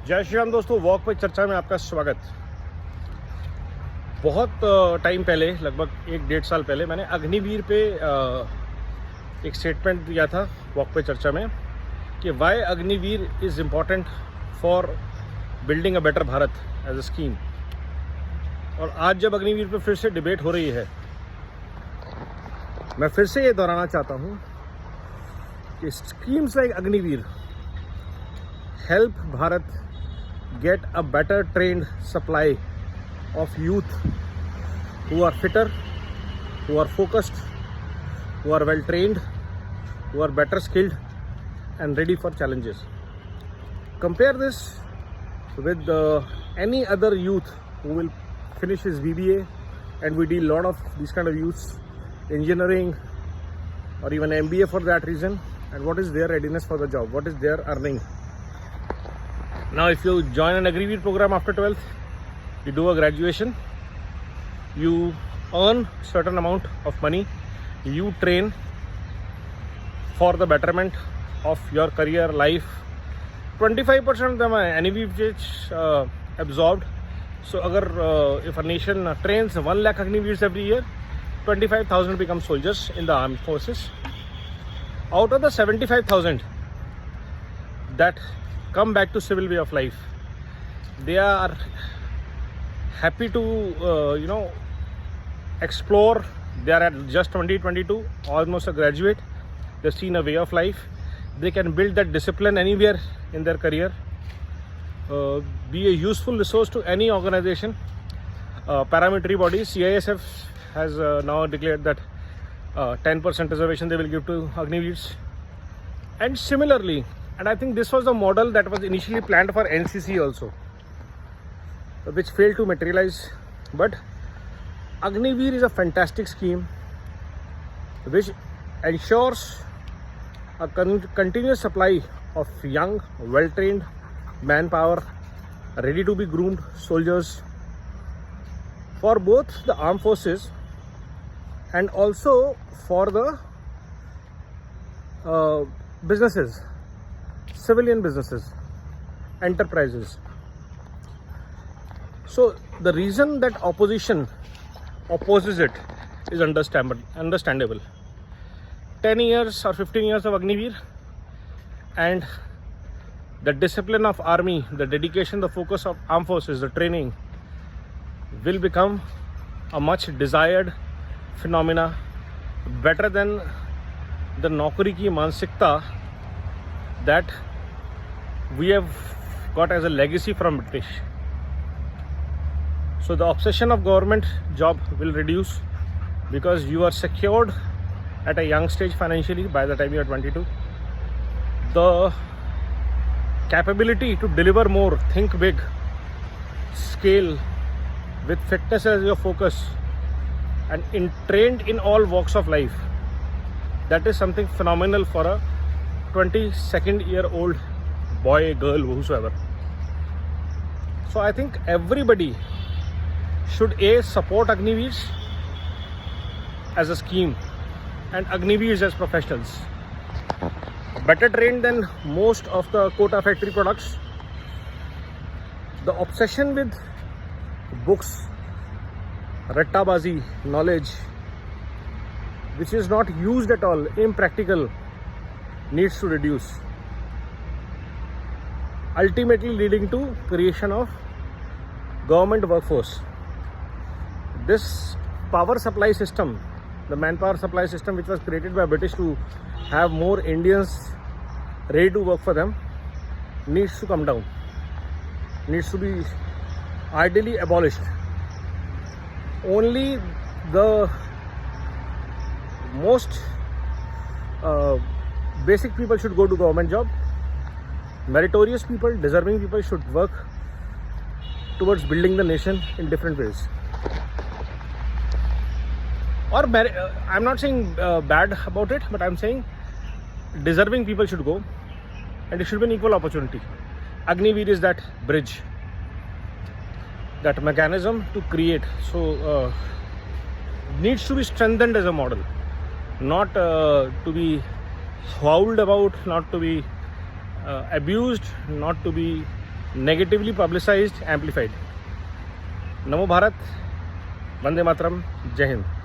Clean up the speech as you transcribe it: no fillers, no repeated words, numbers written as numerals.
जय श्री राम दोस्तों, वॉक पे चर्चा में आपका स्वागत। बहुत टाइम पहले, लगभग 1-1.5 साल पहले, मैंने अग्निवीर पे एक स्टेटमेंट दिया था वॉक पे चर्चा में कि why Agniveer is important for building a better Bharat as a scheme. और आज जब अग्निवीर पे फिर से डिबेट हो रही है, मैं फिर से ये दोहराना चाहता हूँ कि schemes like Agniveer help Bharat get a better trained supply of youth who are fitter, who are focused, who are well trained, who are better skilled and ready for challenges. Compare this with any other youth who will finish his BBA, and we deal a lot of these kind of youths, engineering or even MBA for that reason. And what is their readiness for the job? What is their earning? Now, if you join an Agriveer program after 12th, you do a graduation, you earn certain amount of money, you train for the betterment of your career, life. 25% of them are Agniveers absorbed. So, if a nation trains 1 lakh Agniveers every year, 25,000 become soldiers in the armed forces. Out of the 75,000 that come back to civil way of life, they are happy to explore. They are at just 20-22, almost a graduate. They've seen a way of life. They can build that discipline anywhere in their career, be a useful resource to any organization. Paramilitary bodies, CISF has now declared that 10% reservation they will give to Agniveers. And similarly, and I think this was the model that was initially planned for NCC also, which failed to materialize. But Agniveer is a fantastic scheme which ensures a continuous supply of young, well-trained manpower, ready to be groomed soldiers for both the armed forces and also for the businesses, civilian businesses, enterprises. So the reason that opposition opposes it is understandable. 10 years or 15 years of Agniveer and the discipline of army, the dedication, the focus of armed forces, the training will become a much desired phenomena, better than the Naukri ki mansikta that we have got as a legacy from British. So the obsession of government job will reduce because you are secured at a young stage financially by the time you are 22. The capability to deliver more, think big, scale with fitness as your focus and trained in all walks of life, that is something phenomenal for a 22-year-old boy, girl, whosoever. So I think everybody should support Agniveers as a scheme and Agniveers as professionals. Better trained than most of the quota factory products. The obsession with books, rattabazi, knowledge, which is not used at all, impractical, needs to reduce, ultimately leading to creation of government workforce. This power supply system, the manpower supply system which was created by British to have more Indians ready to work for them, needs to come down, needs to be ideally abolished. Only the most basic people should go to government job. Meritorious people, deserving people should work towards building the nation in different ways. Or I'm not saying bad about it, but I'm saying deserving people should go, and it should be an equal opportunity. Agniveer is that bridge, that mechanism to create. So needs to be strengthened as a model, not to be howled about, not to be abused, not to be negatively publicized, amplified. नमो भारत, वंदे मातरम, जय हिंद.